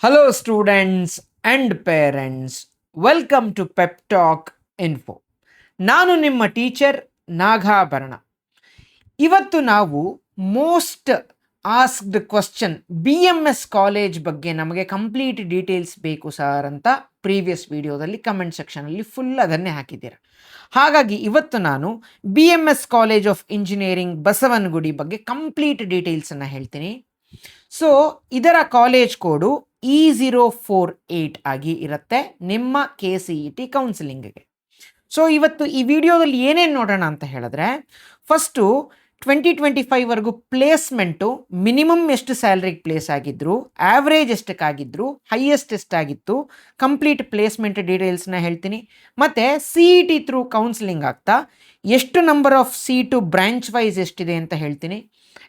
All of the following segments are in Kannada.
Hello, students and parents. Welcome to Pep Talk Info. ನಾನು ನಿಮ್ಮ ಟೀಚರ್ ನಾಗಾಭರಣ. ಇವತ್ತು ನಾವು most asked question BMS college ಬಗ್ಗೆ ನಮಗೆ ಕಂಪ್ಲೀಟ್ ಡೀಟೇಲ್ಸ್ ಬೇಕು ಸರ್ ಅಂತ ಪ್ರೀವಿಯಸ್ ವಿಡಿಯೋದಲ್ಲಿ ಕಮೆಂಟ್ ಸೆಕ್ಷನಲ್ಲಿ ಫುಲ್ ಅದನ್ನೇ ಹಾಕಿದ್ದೀರಾ. ಹಾಗಾಗಿ ಇವತ್ತು ನಾನು BMS college of engineering Basavanagudi ಬಗ್ಗೆ ಕಂಪ್ಲೀಟ್ ಡೀಟೇಲ್ಸನ್ನು ಹೇಳ್ತೀನಿ. ಸೊ ಇದರ ಕಾಲೇಜ್ ಕೋಡು E048 ಆಗಿ ಇರುತ್ತೆ ನಿಮ್ಮ KCET ಕೌನ್ಸಿಲಿಂಗ್ಗೆ. ಸೊ ಇವತ್ತು ಈ ವಿಡಿಯೋದಲ್ಲಿ ಏನೇನು ನೋಡೋಣ ಅಂತ ಹೇಳಿದ್ರೆ, ಫಸ್ಟು 2025ವರೆಗೂ ಪ್ಲೇಸ್ಮೆಂಟು ಮಿನಿಮಮ್ ಎಷ್ಟು ಸ್ಯಾಲ್ರಿಗೆ ಪ್ಲೇಸ್ ಆಗಿದ್ರು, ಆವ್ರೇಜ್ ಎಷ್ಟಕ್ಕಾಗಿದ್ರು, ಹೈಯೆಸ್ಟ್ ಎಷ್ಟಾಗಿತ್ತು, ಕಂಪ್ಲೀಟ್ ಪ್ಲೇಸ್ಮೆಂಟ್ ಡೀಟೇಲ್ಸ್ನ ಹೇಳ್ತೀನಿ. ಮತ್ತು CET ಥ್ರೂ ಕೌನ್ಸಿಲಿಂಗ್ ಆಗ್ತಾ ಎಷ್ಟು number of seat branch wise ಎಷ್ಟಿದೆ ಅಂತ ಹೇಳ್ತೀನಿ.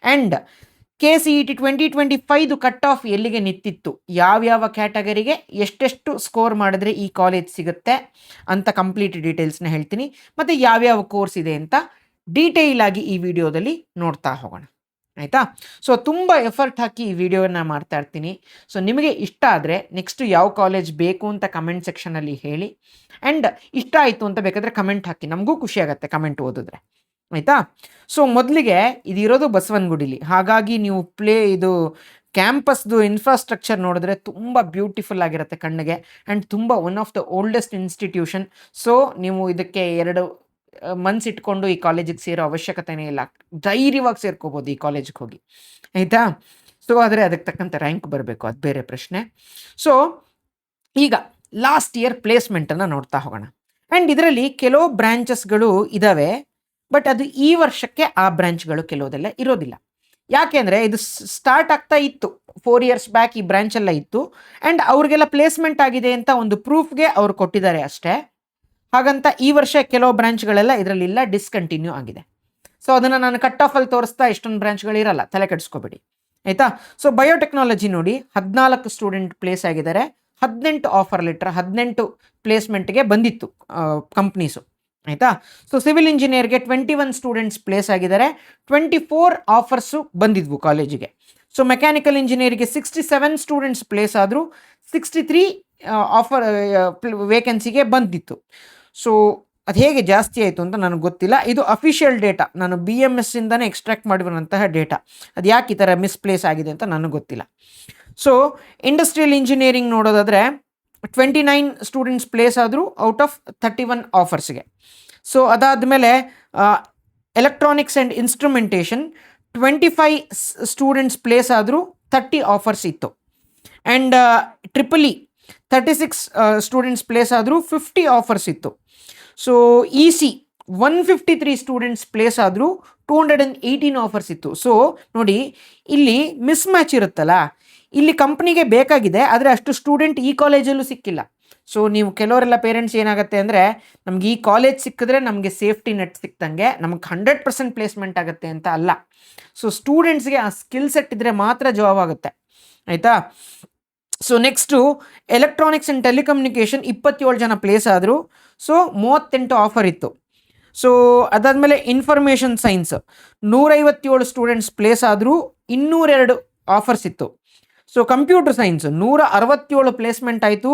ಆ್ಯಂಡ್ KCET 2025 ಕಟ್ ಆಫ್ ಎಲ್ಲಿಗೆ ನಿಂತಿತ್ತು, ಯಾವ್ಯಾವ ಕ್ಯಾಟಗರಿಗೆ ಎಷ್ಟೆಷ್ಟು ಸ್ಕೋರ್ ಮಾಡಿದ್ರೆ ಈ ಕಾಲೇಜ್ ಸಿಗುತ್ತೆ ಅಂತ ಕಂಪ್ಲೀಟ್ ಡೀಟೇಲ್ಸ್ನ ಹೇಳ್ತೀನಿ. ಮತ್ತು ಯಾವ್ಯಾವ ಕೋರ್ಸ್ ಇದೆ ಅಂತ ಡೀಟೇಲ್ ಆಗಿ ಈ ವಿಡಿಯೋದಲ್ಲಿ ನೋಡ್ತಾ ಹೋಗೋಣ, ಆಯಿತಾ? ಸೊ ತುಂಬ ಎಫರ್ಟ್ ಹಾಕಿ ಈ ವಿಡಿಯೋನ ಮಾಡ್ತಾ ಇರ್ತೀನಿ. ಸೊ ನಿಮಗೆ ಇಷ್ಟ ಆದರೆ ನೆಕ್ಸ್ಟ್ ಯಾವ ಕಾಲೇಜ್ ಬೇಕು ಅಂತ ಕಮೆಂಟ್ ಸೆಕ್ಷನಲ್ಲಿ ಹೇಳಿ. ಆ್ಯಂಡ್ ಇಷ್ಟ ಆಯಿತು ಅಂತ ಬೇಕಾದರೆ ಕಮೆಂಟ್ ಹಾಕಿ, ನಮಗೂ ಖುಷಿ ಆಗುತ್ತೆ ಕಮೆಂಟ್ ಓದಿದ್ರೆ, ಆಯಿತಾ? ಸೊ ಮೊದಲಿಗೆ ಇದಿರೋದು ಬಸವನಗುಡಿಲಿ, ಹಾಗಾಗಿ ನೀವು ಇದು ಕ್ಯಾಂಪಸ್ದು ಇನ್ಫ್ರಾಸ್ಟ್ರಕ್ಚರ್ ನೋಡಿದ್ರೆ ತುಂಬ ಬ್ಯೂಟಿಫುಲ್ ಆಗಿರುತ್ತೆ ಕಣ್ಣಿಗೆ. ಆ್ಯಂಡ್ ತುಂಬ one of the oldest institution. So ನೀವು ಇದಕ್ಕೆ 2 ಮಂತ್ಸ್ ಇಟ್ಕೊಂಡು ಈ ಕಾಲೇಜಿಗೆ ಸೇರೋ ಅವಶ್ಯಕತೆನೇ ಇಲ್ಲ, ಧೈರ್ಯವಾಗಿ ಸೇರ್ಕೋಬೋದು ಈ ಕಾಲೇಜಿಗೆ ಹೋಗಿ, ಆಯಿತಾ? ಸೊ ಆದರೆ ಅದಕ್ಕೆ ತಕ್ಕಂತೆ ರ್ಯಾಂಕ್ ಬರಬೇಕು, ಅದು ಬೇರೆ ಪ್ರಶ್ನೆ. ಸೊ ಈಗ ಲಾಸ್ಟ್ ಇಯರ್ ಪ್ಲೇಸ್ಮೆಂಟನ್ನು ನೋಡ್ತಾ ಹೋಗೋಣ. ಆ್ಯಂಡ್ ಇದರಲ್ಲಿ ಕೆಲವು ಬ್ರ್ಯಾಂಚಸ್ಗಳು ಇದ್ದಾವೆ, ಬಟ್ ಅದು ಈ ವರ್ಷಕ್ಕೆ ಆ ಬ್ರ್ಯಾಂಚ್ಗಳು ಕೆಲವುದೆಲ್ಲ ಇರೋದಿಲ್ಲ. ಯಾಕೆಂದರೆ ಇದು ಸ್ಟಾರ್ಟ್ ಆಗ್ತಾ ಇತ್ತು 4 ಇಯರ್ಸ್ ಬ್ಯಾಕ್, ಈ ಬ್ರ್ಯಾಂಚೆಲ್ಲ ಇತ್ತು. ಆ್ಯಂಡ್ ಅವ್ರಿಗೆಲ್ಲ ಪ್ಲೇಸ್ಮೆಂಟ್ ಆಗಿದೆ ಅಂತ ಒಂದು ಪ್ರೂಫ್ಗೆ ಅವ್ರು ಕೊಟ್ಟಿದ್ದಾರೆ ಅಷ್ಟೇ. ಹಾಗಂತ ಈ ವರ್ಷ ಕೆಲವು ಬ್ರ್ಯಾಂಚ್ಗಳೆಲ್ಲ ಇದರಲ್ಲಿಲ್ಲ, ಡಿಸ್ಕಂಟಿನ್ಯೂ ಆಗಿದೆ. ಸೊ ಅದನ್ನು ನಾನು ಕಟ್ ಆಫಲ್ಲಿ ತೋರಿಸ್ತಾ ಇಷ್ಟೊಂದು ಬ್ರ್ಯಾಂಚ್ಗಳಿರಲ್ಲ, ತಲೆ ಕೆಡಿಸ್ಕೋಬೇಡಿ, ಆಯಿತಾ? ಸೊ ಬಯೋಟೆಕ್ನಾಲಜಿ ನೋಡಿ, 14 ಸ್ಟೂಡೆಂಟ್ ಪ್ಲೇಸ್ ಆಗಿದ್ದಾರೆ, 18 ಆಫರ್ ಲೆಟ್ರ್, 18 ಪ್ಲೇಸ್ಮೆಂಟ್ಗೆ ಬಂದಿತ್ತು ಕಂಪ್ನೀಸು, ಆಯಿತಾ? ಸೊ ಸಿವಿಲ್ ಇಂಜಿನಿಯರ್ಗೆ 21 ಸ್ಟೂಡೆಂಟ್ಸ್ ಪ್ಲೇಸ್ ಆಗಿದ್ದಾರೆ, 24 ಆಫರ್ಸು ಬಂದಿದ್ವು ಕಾಲೇಜಿಗೆ. ಸೊ ಮೆಕ್ಯಾನಿಕಲ್ ಇಂಜಿನಿಯರಿಗೆ 67 ಸ್ಟೂಡೆಂಟ್ಸ್ ಪ್ಲೇಸ್ ಆದರೂ 63 ಆಫರ್ ವೇಕೆನ್ಸಿಗೆ ಬಂದಿತ್ತು. ಸೊ ಅದು ಹೇಗೆ ಜಾಸ್ತಿ ಆಯಿತು ಅಂತ ನನಗೆ ಗೊತ್ತಿಲ್ಲ, ಇದು ಅಫಿಷಿಯಲ್ ಡೇಟಾ, ನಾನು BMS ಇಂದನೇ ಎಕ್ಸ್ಟ್ರಾಕ್ಟ್ ಮಾಡಿರುವಂತಹ ಡೇಟಾ. ಅದು ಯಾಕೆ ಈ ಥರ ಮಿಸ್ಪ್ಲೇಸ್ ಆಗಿದೆ ಅಂತ ನನಗೆ ಗೊತ್ತಿಲ್ಲ. ಸೊ ಇಂಡಸ್ಟ್ರಿಯಲ್ ಇಂಜಿನಿಯರಿಂಗ್ ನೋಡೋದಾದರೆ 29 ಸ್ಟೂಡೆಂಟ್ಸ್ ಪ್ಲೇಸ್ ಆದರೂ ಔಟ್ ಆಫ್ 31 ಆಫರ್ಸ್ಗೆ. ಸೊ ಅದಾದಮೇಲೆ electronics and instrumentation 25 students place ಆದರೂ 30 ಆಫರ್ಸ್ ಇತ್ತು. ಆ್ಯಂಡ್ ಟ್ರಿಪಲ್ 36 ಸ್ಟೂಡೆಂಟ್ಸ್ ಪ್ಲೇಸ್ ಆದರೂ 50 ಆಫರ್ಸ್ ಇತ್ತು. ಸೊ EC 153 ಸ್ಟೂಡೆಂಟ್ಸ್ ಪ್ಲೇಸ್ ಆದರೂ 218 ಆಫರ್ಸ್ ಇತ್ತು. ಸೊ ನೋಡಿ, ಇಲ್ಲಿ ಮಿಸ್ ಮ್ಯಾಚ್ ಇರುತ್ತಲ್ಲ, ಇಲ್ಲಿ ಕಂಪ್ನಿಗೆ ಬೇಕಾಗಿದೆ, ಆದರೆ ಅಷ್ಟು ಸ್ಟೂಡೆಂಟ್ ಈ ಕಾಲೇಜಲ್ಲೂ ಸಿಕ್ಕಿಲ್ಲ. ಸೊ ನೀವು ಕೆಲವರೆಲ್ಲ ಪೇರೆಂಟ್ಸ್ ಏನಾಗುತ್ತೆ ಅಂದರೆ, ನಮ್ಗೆ ಈ ಕಾಲೇಜ್ ಸಿಕ್ಕಿದ್ರೆ ನಮಗೆ ಸೇಫ್ಟಿ ನೆಟ್ ಸಿಕ್ತಂಗೆ, ನಮಗೆ 100% ಪ್ಲೇಸ್ಮೆಂಟ್ ಆಗುತ್ತೆ ಅಂತ ಅಲ್ಲ. ಸೊ ಸ್ಟೂಡೆಂಟ್ಸ್ಗೆ ಆ ಸ್ಕಿಲ್ ಸೆಟ್ ಇದ್ದರೆ ಮಾತ್ರ ಜಾಬ್ ಆಗುತ್ತೆ, ಆಯಿತಾ? So next electronics and telecommunication 27 ಜನ ಪ್ಲೇಸ್ ಆದರು, ಸೊ 38 ಆಫರ್ ಇತ್ತು. ಸೊ ಅದಾದಮೇಲೆ ಇನ್ಫಾರ್ಮೇಷನ್ ಸೈನ್ಸ್ 157 ಸ್ಟೂಡೆಂಟ್ಸ್ ಪ್ಲೇಸ್ ಆದರೂ 202 ಆಫರ್ಸ್ ಇತ್ತು. ಸೊ ಕಂಪ್ಯೂಟರ್ ಸೈನ್ಸ್ 167 ಪ್ಲೇಸ್ಮೆಂಟ್ ಆಯಿತು,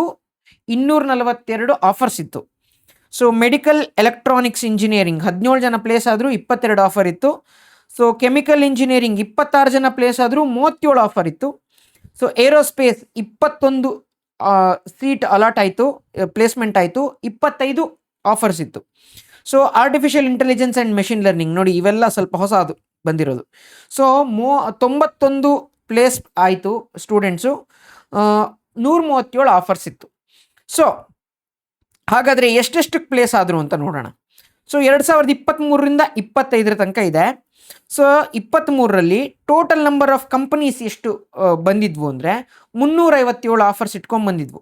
242 ಆಫರ್ಸ್ ಇತ್ತು. ಸೊ ಮೆಡಿಕಲ್ ಎಲೆಕ್ಟ್ರಾನಿಕ್ಸ್ ಇಂಜಿನಿಯರಿಂಗ್ 17 ಜನ ಪ್ಲೇಸ್ ಆದರೂ 22 ಆಫರ್ ಇತ್ತು. ಸೊ ಕೆಮಿಕಲ್ ಇಂಜಿನಿಯರಿಂಗ್ 26 ಜನ ಪ್ಲೇಸ್ ಆದರೂ 37 ಆಫರ್ ಇತ್ತು. ಸೊ ಏರೋಸ್ಪೇಸ್ 21 ಸೀಟ್ ಅಲಾಟ್ ಆಯಿತು, ಪ್ಲೇಸ್ಮೆಂಟ್ ಆಯಿತು, 25 ಆಫರ್ಸ್ ಇತ್ತು. So artificial intelligence and machine learning ನೋಡಿ, ಇವೆಲ್ಲ ಸ್ವಲ್ಪ ಹೊಸ ಅದು ಬಂದಿರೋದು. ಸೊ 91 ಪ್ಲೇಸ್ ಆಯಿತು ಸ್ಟೂಡೆಂಟ್ಸು, 137 ಆಫರ್ಸ್ ಇತ್ತು. ಸೊ ಹಾಗಾದರೆ ಎಷ್ಟೆಷ್ಟು ಪ್ಲೇಸ್ ಆದರು ಅಂತ ನೋಡೋಣ. ಸೊ 2023ರಿಂದ 25 ತನಕ ಇದೆ. ಸೊ 23ರಲ್ಲಿ ಟೋಟಲ್ ನಂಬರ್ ಆಫ್ ಕಂಪನೀಸ್ ಎಷ್ಟು ಬಂದಿದ್ವು ಅಂದರೆ 357 ಆಫರ್ಸ್ ಇಟ್ಕೊಂಡು ಬಂದಿದ್ವು.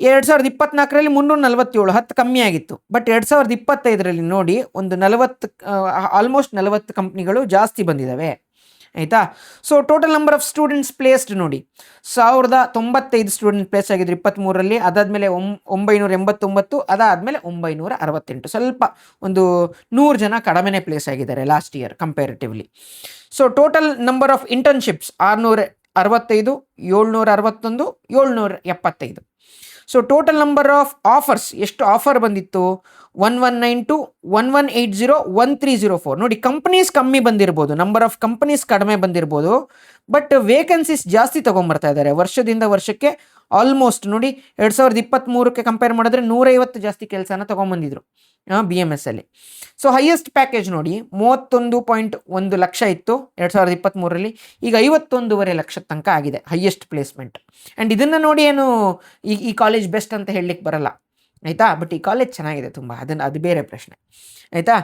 2024ರಲ್ಲಿ 347, 10 ಕಮ್ಮಿ ಆಗಿತ್ತು. ಬಟ್ 2025ರಲ್ಲಿ ನೋಡಿ, ಒಂದು 40 ಆಲ್ಮೋಸ್ಟ್ 40 ಕಂಪ್ನಿಗಳು ಜಾಸ್ತಿ ಬಂದಿದ್ದಾವೆ, ಆಯಿತಾ? So total number of students placed ನೋಡಿ, 1095 ಸ್ಟೂಡೆಂಟ್ ಪ್ಲೇಸ್ ಆಗಿದ್ರು 23ರಲ್ಲಿ, ಅದಾದಮೇಲೆ 989, ಅದಾದಮೇಲೆ 968, ಸ್ವಲ್ಪ ಒಂದು 100 ಜನ ಕಡಿಮೆನೇ ಪ್ಲೇಸ್ ಆಗಿದ್ದಾರೆ last year comparatively. So total number of internships 65, 761, 775. So total number of offers, ಎಷ್ಟು ಆಫರ್ ಬಂದಿತ್ತು? 1192, 1180, 1304. ನೋಡಿ, ಕಂಪನೀಸ್ ಕಮ್ಮಿ ಬಂದಿರ್ಬೋದು, ನಂಬರ್ ಆಫ್ ಕಂಪನೀಸ್ ಕಡಿಮೆ ಬಂದಿರ್ಬೋದು, ಬಟ್ ವೇಕೆನ್ಸೀಸ್ ಜಾಸ್ತಿ ತೊಗೊಂಬರ್ತಾ ಇದ್ದಾರೆ ವರ್ಷದಿಂದ ವರ್ಷಕ್ಕೆ. ಆಲ್ಮೋಸ್ಟ್ ನೋಡಿ 2023ಕ್ಕೆ ಕಂಪೇರ್ ಮಾಡಿದ್ರೆ 150 ಜಾಸ್ತಿ ಕೆಲಸನ ತೊಗೊಂಬಂದಿದ್ರು BMS ಅಲ್ಲಿ. ಸೊ ಹೈಯೆಸ್ಟ್ ಪ್ಯಾಕೇಜ್ ನೋಡಿ 31.1 ಲಕ್ಷ ಇತ್ತು 2023ರಲ್ಲಿ, ಈಗ 51.5 ಲಕ್ಷ ತನಕ ಆಗಿದೆ ಹೈಯೆಸ್ಟ್ ಪ್ಲೇಸ್ಮೆಂಟ್. ಆ್ಯಂಡ್ ಇದನ್ನು ನೋಡಿ ಏನು ಈ ಕಾಲೇಜ್ ಬೆಸ್ಟ್ ಅಂತ ಹೇಳಲಿಕ್ಕೆ ಬರಲ್ಲ, ಆಯಿತಾ. ಬಟ್ ಈ ಕಾಲೇಜ್ ಚೆನ್ನಾಗಿದೆ ತುಂಬ, ಅದು ಬೇರೆ ಪ್ರಶ್ನೆ, ಆಯಿತಾ.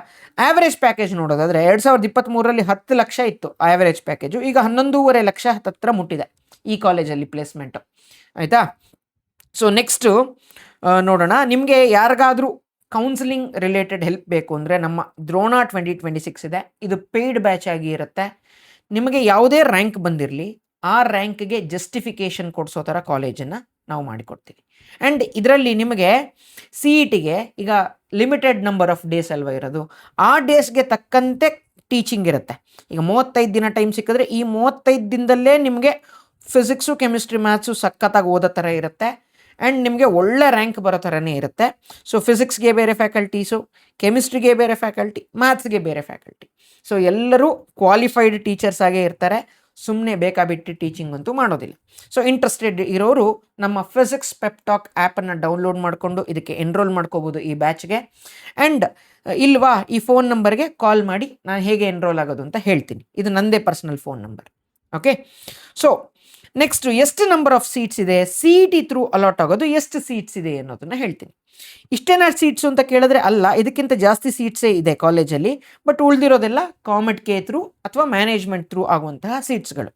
ಆ್ಯಾವ್ರೇಜ್ ಪ್ಯಾಕೇಜ್ ನೋಡೋದಾದರೆ 2023ರಲ್ಲಿ 10 ಲಕ್ಷ ಇತ್ತು ಆ್ಯಾವ್ರೇಜ್ ಪ್ಯಾಕೇಜು, ಈಗ 11.5 ಲಕ್ಷ ಹತ್ತಿರ ಮುಟ್ಟಿದೆ ಈ ಕಾಲೇಜಲ್ಲಿ ಪ್ಲೇಸ್ಮೆಂಟು, ಆಯಿತಾ. ಸೊ ನೆಕ್ಸ್ಟು ನೋಡೋಣ, ನಿಮಗೆ ಯಾರಿಗಾದರೂ ಕೌನ್ಸಿಲಿಂಗ್ ರಿಲೇಟೆಡ್ ಹೆಲ್ಪ್ ಬೇಕು ಅಂದರೆ ನಮ್ಮ ದ್ರೋಣ 2026 ಇದೆ. ಇದು ಪೇಯ್ಡ್ ಬ್ಯಾಚ್ ಆಗಿ ಇರುತ್ತೆ. ನಿಮಗೆ ಯಾವುದೇ ರ್ಯಾಂಕ್ ಬಂದಿರಲಿ, ಆ ರ್ಯಾಂಕ್ಗೆ ಜಸ್ಟಿಫಿಕೇಷನ್ ಕೊಡಿಸೋ ಥರ ಕಾಲೇಜನ್ನು ನಾವು ಮಾಡಿಕೊಡ್ತೀವಿ. ಆ್ಯಂಡ್ ಇದರಲ್ಲಿ ನಿಮಗೆ CETಗೆ ಈಗ ಲಿಮಿಟೆಡ್ ನಂಬರ್ ಆಫ್ ಡೇಸ್ ಅಲ್ವಾ ಇರೋದು, ಆ ಡೇಸ್ಗೆ ತಕ್ಕಂತೆ ಟೀಚಿಂಗ್ ಇರುತ್ತೆ. ಈಗ 35 ದಿನ ಟೈಮ್ ಸಿಕ್ಕಿದ್ರೆ ಈ 35 ದಿನದಲ್ಲೇ ನಿಮಗೆ ಫಿಸಿಕ್ಸು, ಕೆಮಿಸ್ಟ್ರಿ, ಮ್ಯಾಥ್ಸು ಸಖತ್ತಾಗಿ ಓದೋ ಥರ ಇರುತ್ತೆ. ಆ್ಯಂಡ್ ನಿಮಗೆ ಒಳ್ಳೆ ರ್ಯಾಂಕ್ ಬರೋ ಥರನೇ ಇರುತ್ತೆ. ಸೊ ಫಿಸಿಕ್ಸ್ಗೆ ಬೇರೆ ಫ್ಯಾಕಲ್ಟೀಸು, ಕೆಮಿಸ್ಟ್ರಿಗೆ ಬೇರೆ ಫ್ಯಾಕಲ್ಟಿ, ಮ್ಯಾಥ್ಸ್ಗೆ ಬೇರೆ ಫ್ಯಾಕಲ್ಟಿ. ಸೊ ಎಲ್ಲರೂ ಕ್ವಾಲಿಫೈಡ್ ಟೀಚರ್ಸ್ ಆಗೇ ಇರ್ತಾರೆ, ಸುಮ್ಮನೆ ಬೇಕಾಬಿಟ್ಟು ಟೀಚಿಂಗ್ ಅಂತೂ ಮಾಡೋದಿಲ್ಲ. ಸೊ ಇಂಟ್ರೆಸ್ಟೆಡ್ ಇರೋರು ನಮ್ಮ ಫಿಸಿಕ್ಸ್ ಪೆಪ್ ಟಾಕ್ ಆ್ಯಪನ್ನು ಡೌನ್ಲೋಡ್ ಮಾಡಿಕೊಂಡು ಇದಕ್ಕೆ ಎನ್ರೋಲ್ ಮಾಡ್ಕೋಬೋದು ಈ ಬ್ಯಾಚ್ಗೆ. ಆ್ಯಂಡ್ ಇಲ್ವಾ, ಈ ಫೋನ್ ನಂಬರ್ಗೆ ಕಾಲ್ ಮಾಡಿ ನಾನು ಹೇಗೆ ಎನ್ರೋಲ್ ಆಗೋದು ಅಂತ ಹೇಳ್ತೀನಿ. ಇದು ನನ್ನದೇ personal phone number, okay. So next ಎಷ್ಟು ನಂಬರ್ ಆಫ್ ಸೀಟ್ಸ್ ಇದೆ, CET ಥ್ರೂ ಅಲಾಟ್ ಆಗೋದು ಎಷ್ಟು ಸೀಟ್ಸ್ ಇದೆ ಅನ್ನೋದನ್ನು ಹೇಳ್ತೀನಿ. ಇಷ್ಟೇನಾ ಸೀಟ್ಸು ಅಂತ ಕೇಳಿದ್ರೆ ಅಲ್ಲ, ಇದಕ್ಕಿಂತ ಜಾಸ್ತಿ ಸೀಟ್ಸೇ ಇದೆ ಕಾಲೇಜಲ್ಲಿ. ಬಟ್ ಉಳಿದಿರೋದೆಲ್ಲ COMEDK ಥ್ರೂ ಅಥವಾ ಮ್ಯಾನೇಜ್ಮೆಂಟ್ ಥ್ರೂ ಆಗುವಂತಹ ಸೀಟ್ಸ್ಗಳು.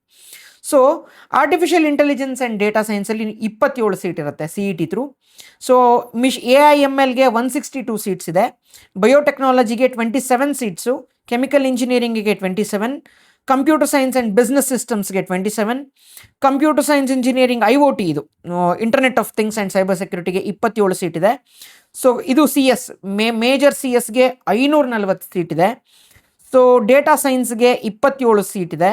So artificial intelligence and data ಸೈನ್ಸಲ್ಲಿ 27 ಸೀಟ್ ಇರುತ್ತೆ CET ಥ್ರೂ. ಸೊ AIMLಗೆ 162 ಸೀಟ್ಸ್ ಇದೆ, ಬಯೋಟೆಕ್ನಾಲಜಿಗೆ 27 ಸೀಟ್ಸು, ಕೆಮಿಕಲ್ ಇಂಜಿನಿಯರಿಂಗಿಗೆ 27, ಕಂಪ್ಯೂಟರ್ ಸೈನ್ಸ್ ಆ್ಯಂಡ್ ಬಿಸ್ನೆಸ್ ಸಿಸ್ಟಮ್ಸ್ಗೆ 27, ಕಂಪ್ಯೂಟರ್ ಸೈನ್ಸ್ ಇಂಜಿನಿಯರಿಂಗ್ IoT, ಇದು internet of things and cyber ಸೆಕ್ಯೂರಿಟಿಗೆ 27 ಸೀಟ್ ಇದೆ. ಸೊ ಇದು CS ಮೇಜರ್ CSಗೆ 540 ಸೀಟ್ ಇದೆ. ಸೊ ಡೇಟಾ ಸೈನ್ಸ್ಗೆ 27 ಸೀಟ್ ಇದೆ.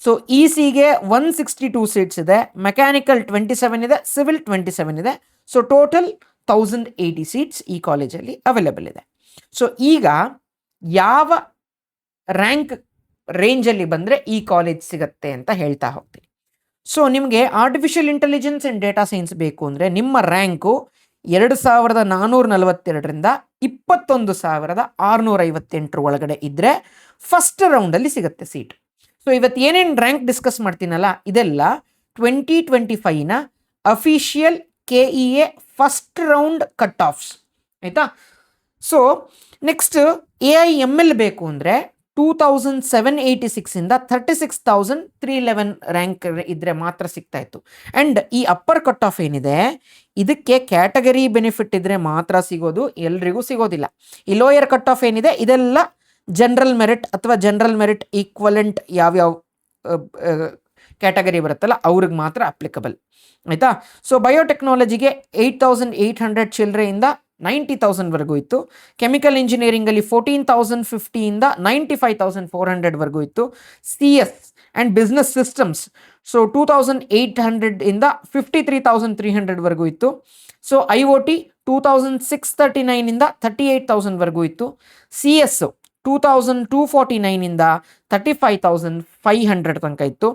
ಸೊ ECಗೆ 162 ಸೀಟ್ಸ್ ಇದೆ, ಮೆಕ್ಯಾನಿಕಲ್ 27 ಇದೆ, ಸಿವಿಲ್ 27 ಇದೆ. ಸೊ ಟೋಟಲ್ 1080 ಸೀಟ್ಸ್ ಈ ಕಾಲೇಜಲ್ಲಿ ಅವೈಲೇಬಲ್ ಇದೆ. ಸೊ ಈಗ ಯಾವ ರ್ಯಾಂಕ್ ರೇಂಜಲ್ಲಿ ಬಂದರೆ ಈ ಕಾಲೇಜ್ ಸಿಗುತ್ತೆ ಅಂತ ಹೇಳ್ತಾ ಹೋಗ್ತೀನಿ. ಸೊ ನಿಮಗೆ artificial intelligence and data science ಬೇಕು ಅಂದರೆ ನಿಮ್ಮ ರ್ಯಾಂಕು 2442ರಿಂದ 21,658 ಒಳಗಡೆ ಇದ್ದರೆ ಫಸ್ಟ್ ರೌಂಡಲ್ಲಿ ಸಿಗುತ್ತೆ ಸೀಟ್. ಸೊ ಇವತ್ತು ಏನೇನು ರ್ಯಾಂಕ್ ಡಿಸ್ಕಸ್ ಮಾಡ್ತೀನಲ್ಲ, ಇದೆಲ್ಲ 2025ನ official KEA first round cut offs, ಆಯಿತಾ. ಸೊ ನೆಕ್ಸ್ಟ್ AIML ಬೇಕು ಅಂದರೆ 2786ಇಂದ 36,311 ರ್ಯಾಂಕ್ ಇದ್ದರೆ ಮಾತ್ರ ಸಿಗ್ತಾ ಇತ್ತು. ಆ್ಯಂಡ್ ಈ ಅಪ್ಪರ್ ಕಟ್ ಆಫ್ ಏನಿದೆ, ಇದಕ್ಕೆ ಕ್ಯಾಟಗರಿ ಬೆನಿಫಿಟ್ ಇದ್ದರೆ ಮಾತ್ರ ಸಿಗೋದು, ಎಲ್ರಿಗೂ ಸಿಗೋದಿಲ್ಲ. ಈ ಲೋಯರ್ ಕಟ್ ಆಫ್ ಏನಿದೆ ಇದೆಲ್ಲ ಜನರಲ್ ಮೆರಿಟ್ ಅಥವಾ ಜನರಲ್ ಮೆರಿಟ್ ಈಕ್ವಲೆಂಟ್ ಯಾವ್ಯಾವ ಕ್ಯಾಟಗರಿ ಬರುತ್ತಲ್ಲ ಅವ್ರಿಗೆ ಮಾತ್ರ ಅಪ್ಲಿಕಬಲ್, ಆಯಿತಾ. ಸೊ ಬಯೋಟೆಕ್ನಾಲಜಿಗೆ 8,800 ಚಿಲ್ಲರೆಯಿಂದ 90,000ವರೆಗೂ ಇತ್ತು. ಕೆಮಿಕಲ್ ಇಂಜಿನಿಯರಿಂಗಲ್ಲಿ 14,050ಇಂದ 95,400ವರೆಗೂ ಇತ್ತು. CS and business systems so 2,800ಇಂದ 53,300ವರೆಗೂ ಇತ್ತು. ಸೊ IoT 2,639ಇಂದ 38,000ವರೆಗೂ ಇತ್ತು. CS 2,249ಇಂದ 35,500 ತನಕ ಇತ್ತು.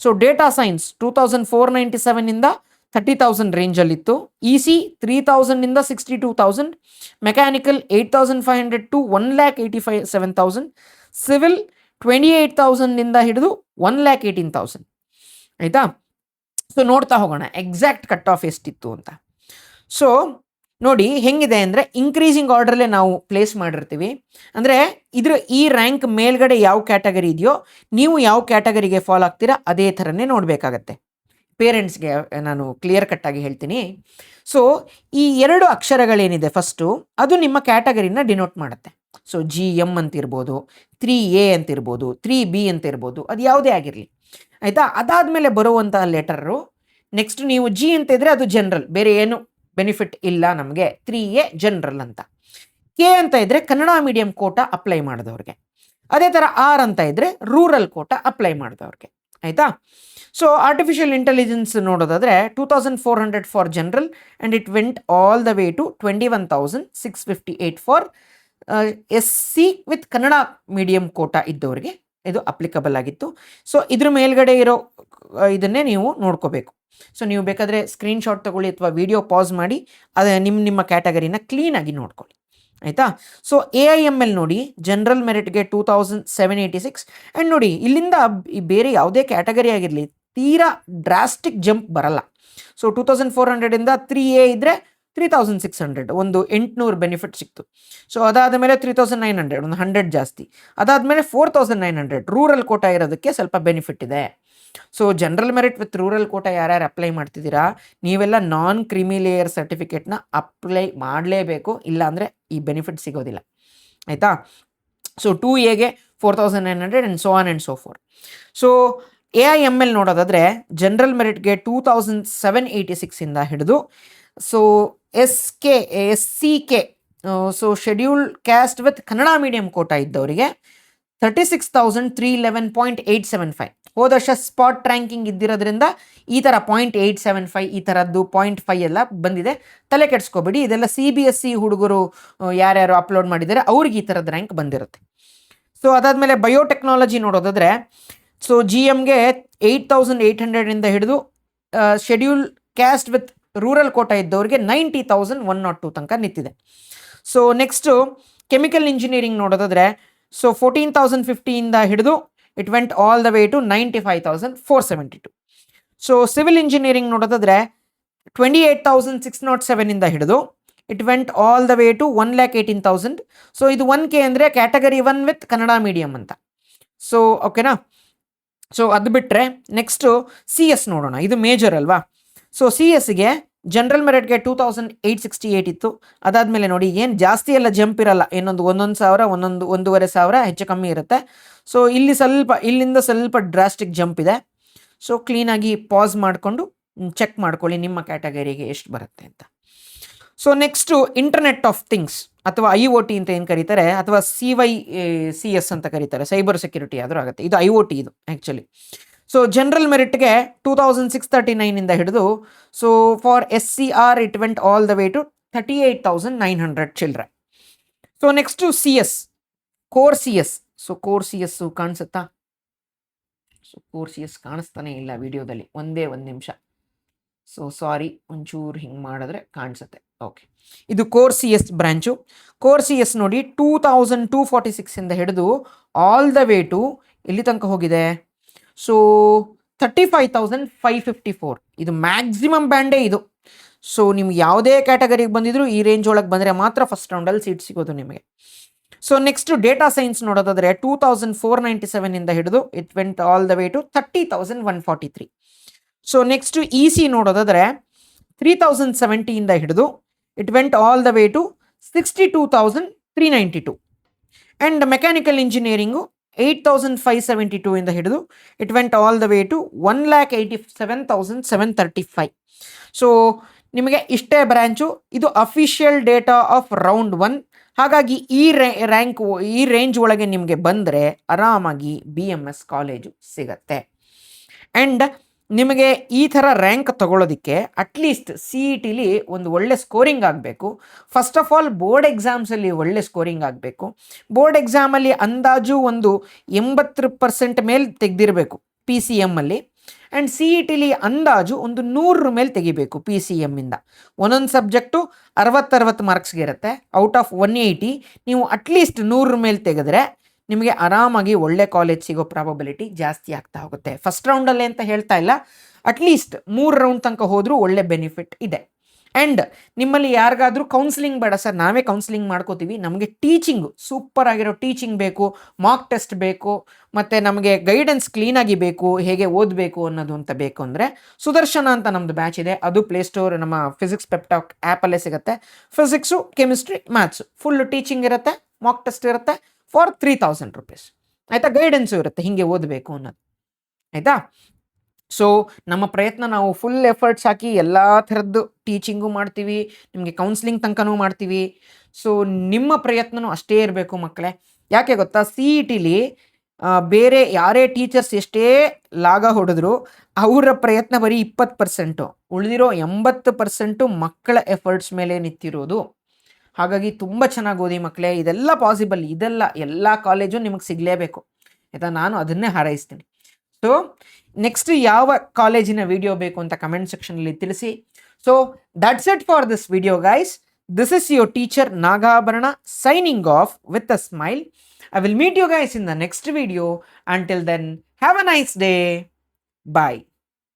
ಸೊ ಡೇಟಾ ಸೈನ್ಸ್ 2,497ಇಂದ 30,000 ರೇಂಜಲ್ಲಿತ್ತು. EC 3,000ಇಂದ 62,000, ಮೆಕ್ಯಾನಿಕಲ್ 8,500 ಟು 1,87,000, ಸಿವಿಲ್ 28,000ಇಂದ ಹಿಡಿದು 1,18,000, ಆಯಿತಾ. ಸೊ ನೋಡ್ತಾ ಹೋಗೋಣ ಎಕ್ಸಾಕ್ಟ್ ಕಟ್ ಆಫ್ ಎಷ್ಟಿತ್ತು ಅಂತ. ಸೊ ನೋಡಿ ಹೆಂಗಿದೆ ಅಂದರೆ ಇನ್ಕ್ರೀಸಿಂಗ್ ಆರ್ಡ್ರಲ್ಲೇ ನಾವು ಪ್ಲೇಸ್ ಮಾಡಿರ್ತೀವಿ. ಅಂದರೆ ಈ ರ್ಯಾಂಕ್ ಮೇಲ್ಗಡೆ ಯಾವ ಕ್ಯಾಟಗರಿ ಇದೆಯೋ ನೀವು ಯಾವ ಕ್ಯಾಟಗರಿಗೆ ಫಾಲೋ ಆಗ್ತೀರಾ ಅದೇ ಥರನೇ ನೋಡಬೇಕಾಗತ್ತೆ. ಪೇರೆಂಟ್ಸ್ಗೆ ನಾನು ಕ್ಲಿಯರ್ ಕಟ್ಟಾಗಿ ಹೇಳ್ತೀನಿ. ಸೊ ಈ 2 ಅಕ್ಷರಗಳೇನಿದೆ ಫಸ್ಟು, ಅದು ನಿಮ್ಮ ಕ್ಯಾಟಗರಿನ ಡಿನೋಟ್ ಮಾಡುತ್ತೆ. ಸೊ GM ಅಂತಿರ್ಬೋದು, 3A ಅಂತಿರ್ಬೋದು, 3B ಅಂತ ಇರ್ಬೋದು, ಅದು ಯಾವುದೇ ಆಗಿರಲಿ, ಆಯಿತಾ. ಅದಾದಮೇಲೆ ಬರುವಂಥ ಲೆಟರು ನೆಕ್ಸ್ಟ್ ನೀವು G ಅಂತ ಇದ್ದರೆ ಅದು ಜನರಲ್, ಬೇರೆ ಏನು ಬೆನಿಫಿಟ್ ಇಲ್ಲ ನಮಗೆ, 3A ಜನರಲ್ ಅಂತ. K ಅಂತ ಇದ್ದರೆ ಕನ್ನಡ ಮೀಡಿಯಂ ಕೋಟಾ ಅಪ್ಲೈ ಮಾಡಿದವ್ರಿಗೆ, ಅದೇ ಥರ R ಅಂತ ಇದ್ದರೆ ರೂರಲ್ ಕೋಟಾ ಅಪ್ಲೈ ಮಾಡಿದವ್ರಿಗೆ, ಆಯಿತಾ. ಸೊ ಆರ್ಟಿಫಿಷಿಯಲ್ ಇಂಟೆಲಿಜೆನ್ಸ್ ನೋಡೋದಾದರೆ 2400 for general and it went all the way to 21,658 for SC with Kannada medium quota ಇದ್ದವರಿಗೆ ಇದು ಅಪ್ಲಿಕಬಲ್ ಆಗಿತ್ತು. ಸೊ ಇದ್ರ ಮೇಲ್ಗಡೆ ಇರೋ ಇದನ್ನೇ ನೀವು ನೋಡ್ಕೋಬೇಕು. ಸೊ ನೀವು ಬೇಕಾದರೆ ಸ್ಕ್ರೀನ್ಶಾಟ್ ತೊಗೊಳ್ಳಿ ಅಥವಾ ವಿಡಿಯೋ ಪಾಸ್ ಮಾಡಿ ಅದೇ ನಿಮ್ಮ ಕ್ಯಾಟಗರಿನ ಕ್ಲೀನಾಗಿ ನೋಡ್ಕೊಳ್ಳಿ, ಆಯಿತಾ. ಸೊ AIML ನೋಡಿ, ಜನರಲ್ ಮೆರಿಟ್ಗೆ 2786 ಆ್ಯಂಡ್ ನೋಡಿ ಇಲ್ಲಿಂದ ಬೇರೆ ಯಾವುದೇ ಕ್ಯಾಟಗರಿ ಆಗಿರಲಿ ತೀರಾ ಡ್ರಾಸ್ಟಿಕ್ ಜಂಪ್ ಬರಲ್ಲ. ಸೊ 2400ಇಂದ 3A ಇದ್ದರೆ 3600, ಒಂದು 800 ಬೆನಿಫಿಟ್ ಸಿಕ್ತು. ಸೊ ಅದಾದ ಮೇಲೆ 3900, ಒಂದು 100 ಜಾಸ್ತಿ. ಅದಾದಮೇಲೆ 4900 ರೂರಲ್ ಕೋಟಾ ಇರೋದಕ್ಕೆ ಸ್ವಲ್ಪ ಬೆನಿಫಿಟ್ ಇದೆ. So general merit with rural quota ಯಾರ್ಯಾರು ಅಪ್ಲೈ ಮಾಡ್ತಿದ್ದೀರಾ ನೀವೆಲ್ಲ ನಾನ್ ಕ್ರಿಮಿ ಲೇಯರ್ ಸರ್ಟಿಫಿಕೇಟ್ನ ಅಪ್ಲೈ ಮಾಡಲೇಬೇಕು, ಇಲ್ಲಾಂದರೆ ಈ ಬೆನಿಫಿಟ್ ಸಿಗೋದಿಲ್ಲ, ಆಯಿತಾ. ಸೊ 2Aಗೆ 4900 and so on and so forth. So AIML ನೋಡೋದಾದರೆ ಜನರಲ್ ಮೆರಿಟ್ಗೆ 2786ಇಂದ ಹಿಡಿದು so SCK so scheduled caste with Kannada medium quota ಇದ್ದವರಿಗೆ 36,311.875. ಹೋದ ವರ್ಷ ಸ್ಪಾಟ್ ರ್ಯಾಂಕಿಂಗ್ ಇದ್ದಿರೋದ್ರಿಂದ ಈ ಥರ 0.875 ಈ ಥರದ್ದು 0.5 ಎಲ್ಲ ಬಂದಿದೆ. ತಲೆ ಕೆಡಿಸ್ಕೋಬೇಡಿ, ಇದೆಲ್ಲ CBSE ಹುಡುಗರು ಯಾರ್ಯಾರು ಅಪ್ಲೋಡ್ ಮಾಡಿದ್ದಾರೆ ಅವ್ರಿಗೆ ಈ ಥರದ ರ್ಯಾಂಕ್ ಬಂದಿರುತ್ತೆ. ಸೊ ಅದಾದಮೇಲೆ ಬಯೋಟೆಕ್ನಾಲಜಿ ನೋಡೋದಾದರೆ ಸೊ GMಗೆ 8,800ಇಂದ ಹಿಡಿದು schedule caste with rural quota ಇದ್ದವ್ರಿಗೆ 90,102 ತನಕ ನಿಂತಿದೆ. ಸೊ ನೆಕ್ಸ್ಟು ಕೆಮಿಕಲ್ ಇಂಜಿನಿಯರಿಂಗ್ ನೋಡೋದಾದರೆ ಸೊ 14,050ಇಂದ ಹಿಡಿದು it went all the way to 95,472. So civil engineering ನೋಡೋದಾದರೆ 28,607ಇಂದ ಹಿಡಿದು it went all the way to 1,18,000. So ಇದು 1K ಅಂದರೆ ಕ್ಯಾಟಗರಿ 1 ವಿತ್ ಕನ್ನಡ ಮೀಡಿಯಂ ಅಂತ. ಸೊ ಓಕೆನಾ. ಸೊ ಅದು ಬಿಟ್ಟರೆ ನೆಕ್ಸ್ಟು CS ನೋಡೋಣ, ಇದು ಮೇಜರ್ ಅಲ್ವಾ. ಸೊ CSಗೆ ಜನರಲ್ ಮೆರಿಟ್ಗೆ 2,868 ಇತ್ತು. ಅದಾದಮೇಲೆ ನೋಡಿ ಏನು ಜಾಸ್ತಿ ಎಲ್ಲ ಜಂಪ್ ಇರಲ್ಲ, ಒಂದೊಂದು ಸಾವಿರ 1,500 ಹೆಚ್ಚು ಕಮ್ಮಿ ಇರುತ್ತೆ. ಸೊ ಇಲ್ಲಿಂದ ಸ್ವಲ್ಪ ಡ್ರಾಸ್ಟಿಕ್ ಜಂಪ್ ಇದೆ. ಸೊ ಕ್ಲೀನಾಗಿ ಪಾಸ್ ಮಾಡಿಕೊಂಡು ಚೆಕ್ ಮಾಡ್ಕೊಳ್ಳಿ ನಿಮ್ಮ ಕ್ಯಾಟಗರಿಗೆ ಎಷ್ಟು ಬರುತ್ತೆ ಅಂತ. So next internet of things ಅಥವಾ IoT ಅಂತ ಏನು ಕರೀತಾರೆ, ಅಥವಾ CYCS ಅಂತ ಕರೀತಾರೆ, ಸೈಬರ್ ಸೆಕ್ಯೂರಿಟಿ ಆದರೂ ಆಗುತ್ತೆ. ಇದು IoT ಇದು ಆ್ಯಕ್ಚುಲಿ. ಸೊ ಜನರಲ್ ಮೆರಿಟ್ಗೆ 2,639ಇಂದ ಹಿಡಿದು so for SCR it went all the way to 38,900 ಚಿಲ್ಡ್ರೆ. So next CS, core CS. So core CS ಕಾಣಿಸುತ್ತಾ? ಸೊ ಕೋರ್ CS ಕಾಣಿಸ್ತಾನೆ ಇಲ್ಲ ವಿಡಿಯೋದಲ್ಲಿ, ಒಂದೇ ಒಂದು ನಿಮಿಷ. ಸೊ ಸಾರಿ, ಒಂಚೂರು ಹಿಂಗೆ ಮಾಡಿದ್ರೆ ಕಾಣಿಸುತ್ತೆ. ಓಕೆ, ಇದು core CS branch. Core CS ನೋಡಿ 2,246ಇಂದ ಹಿಡಿದು ಆಲ್ ದ ವೇ ಟು ಎಲ್ಲಿ ತನಕ ಹೋಗಿದೆ? ಸೊ 35,554. ಇದು ಮ್ಯಾಕ್ಸಿಮಮ್ ಬ್ಯಾಂಡೇ ಇದು. ಸೊ ನಿಮ್ಗೆ ಯಾವುದೇ ಕ್ಯಾಟಗರಿಗೆ ಬಂದಿದ್ರು ಈ ರೇಂಜ್ ಒಳಗೆ ಬಂದರೆ ಮಾತ್ರ ಫಸ್ಟ್ ರೌಂಡಲ್ಲಿ ಸೀಟ್ ಸಿಗೋದು ನಿಮಗೆ. ಸೊ ನೆಕ್ಸ್ಟು ಡೇಟಾ ಸೈನ್ಸ್ ನೋಡೋದಾದರೆ 2,497ಇಂದ ಹಿಡಿದು it went all the way to 30,143. So next EC ನೋಡೋದಾದರೆ 3,070ಇಂದ ಹಿಡಿದು it went all the way to 62,392. And mechanical engineering 8,572ಇಂದ ಹಿಡಿದು it went all the way to 1,87,735. So ನಿಮಗೆ ಇಷ್ಟೇ ಬ್ರ್ಯಾಂಚು. ಇದು ಅಫಿಷಿಯಲ್ ಡೇಟಾ ಆಫ್ ರೌಂಡ್ 1. ಹಾಗಾಗಿ ಈ ರೇಂಜ್ ಒಳಗೆ ನಿಮಗೆ ಬಂದರೆ ಆರಾಮಾಗಿ BMS ಕಾಲೇಜು ಸಿಗತ್ತೆ. ಆ್ಯಂಡ್ ನಿಮಗೆ ಈ ಥರ ರ್ಯಾಂಕ್ ತಗೊಳ್ಳೋದಕ್ಕೆ ಅಟ್ಲೀಸ್ಟ್ CETಲಿ ಒಂದು ಒಳ್ಳೆ ಸ್ಕೋರಿಂಗ್ ಆಗಬೇಕು. ಫಸ್ಟ್ ಆಫ್ ಆಲ್ ಬೋರ್ಡ್ ಎಕ್ಸಾಮ್ಸಲ್ಲಿ ಒಳ್ಳೆ ಸ್ಕೋರಿಂಗ್ ಆಗಬೇಕು. ಬೋರ್ಡ್ ಎಕ್ಸಾಮಲ್ಲಿ ಅಂದಾಜು ಒಂದು 80% ಮೇಲೆ ತೆಗೆದಿರಬೇಕು PCMಲ್ಲಿ. ಆ್ಯಂಡ್ CETಲಿ ಅಂದಾಜು ಒಂದು 100 ಮೇಲೆ ತೆಗಿಬೇಕು PCMಯಿಂದ. ಒಂದೊಂದು ಸಬ್ಜೆಕ್ಟು 60 ಮಾರ್ಕ್ಸ್ಗೆ ಇರುತ್ತೆ. ಔಟ್ ಆಫ್ 180 ನೀವು ಅಟ್ಲೀಸ್ಟ್ 100 ಮೇಲೆ ತೆಗೆದ್ರೆ ನಿಮಗೆ ಆರಾಮಾಗಿ ಒಳ್ಳೆ ಕಾಲೇಜ್ ಸಿಗೋ ಪ್ರಾಬಬಿಲಿಟಿ ಜಾಸ್ತಿ ಆಗ್ತಾ ಹೋಗುತ್ತೆ. ಫಸ್ಟ್ ರೌಂಡಲ್ಲೇ ಅಂತ ಹೇಳ್ತಾ ಇಲ್ಲ, ಅಟ್ಲೀಸ್ಟ್ 3 ರೌಂಡ್ ತನಕ ಹೋದರೂ ಒಳ್ಳೆ ಬೆನಿಫಿಟ್ ಇದೆ. ಆ್ಯಂಡ್ ನಿಮ್ಮಲ್ಲಿ ಯಾರಿಗಾದರೂ ಕೌನ್ಸಿಲಿಂಗ್ ಬೇಡ ಸರ್, ನಾವೇ ಕೌನ್ಸಿಲಿಂಗ್ ಮಾಡ್ಕೋತೀವಿ, ನಮಗೆ ಟೀಚಿಂಗು ಸೂಪರ್ ಆಗಿರೋ ಟೀಚಿಂಗ್ ಬೇಕು, ಮಾಕ್ ಟೆಸ್ಟ್ ಬೇಕು, ಮತ್ತು ನಮಗೆ ಗೈಡೆನ್ಸ್ ಕ್ಲೀನಾಗಿ ಬೇಕು, ಹೇಗೆ ಓದಬೇಕು ಅನ್ನೋದು ಅಂತ ಬೇಕು ಅಂದರೆ ಸುದರ್ಶನ ಅಂತ ನಮ್ಮದು ಬ್ಯಾಚ್ ಇದೆ. ಅದು ಪ್ಲೇಸ್ಟೋರ್ ನಮ್ಮ ಫಿಸಿಕ್ಸ್ ಪೆಪ್ಟಾಕ್ ಆ್ಯಪಲ್ಲೇ ಸಿಗುತ್ತೆ. Physics, chemistry, maths full teaching ಇರುತ್ತೆ, ಮಾಕ್ ಟೆಸ್ಟ್ ಇರುತ್ತೆ ಫಾರ್ 3,000 rupees. ಆಯಿತಾ. ಗೈಡೆನ್ಸು ಇರುತ್ತೆ ಹಿಂಗೆ ಓದಬೇಕು ಅನ್ನೋದು, ಆಯಿತಾ. ಸೊ ನಮ್ಮ ಪ್ರಯತ್ನ ನಾವು ಫುಲ್ ಎಫರ್ಟ್ಸ್ ಹಾಕಿ ಎಲ್ಲ ಥರದ್ದು ಟೀಚಿಂಗು ಮಾಡ್ತೀವಿ, ನಿಮಗೆ ಕೌನ್ಸಿಲಿಂಗ್ ತನಕನೂ ಮಾಡ್ತೀವಿ. ಸೊ ನಿಮ್ಮ ಪ್ರಯತ್ನವೂ ಅಷ್ಟೇ ಇರಬೇಕು ಮಕ್ಕಳೇ. ಯಾಕೆ ಗೊತ್ತಾ, CETಲಿ ಬೇರೆ ಯಾರೇ ಟೀಚರ್ಸ್ ಎಷ್ಟೇ ಲಾಗ ಹೊಡೆದ್ರು ಅವರ ಪ್ರಯತ್ನ ಬರೀ 20%, ಉಳಿದಿರೋ 80% ಮಕ್ಕಳ ಎಫರ್ಟ್ಸ್ ಮೇಲೆ ನಿಂತಿರೋದು. ಹಾಗಾಗಿ ತುಂಬ ಚೆನ್ನಾಗಿ ಓದಿ ಮಕ್ಕಳೇ, ಇದೆಲ್ಲ ಪಾಸಿಬಲ್, ಇದೆಲ್ಲ ಎಲ್ಲ ಕಾಲೇಜು ನಿಮಗೆ ಸಿಗಲೇಬೇಕು ಆಯಿತಾ. ನಾನು ಅದನ್ನೇ ಹಾರೈಸ್ತೀನಿ. ಸೊ ನೆಕ್ಸ್ಟ್ ಯಾವ ಕಾಲೇಜಿನ ವಿಡಿಯೋ ಬೇಕು ಅಂತ ಕಮೆಂಟ್ ಸೆಕ್ಷನಲ್ಲಿ ತಿಳಿಸಿ. So that's it for this video guys. This is your teacher Nagabharana signing off with a smile. I will meet you guys in the next video. Until then, have a nice day. Bye.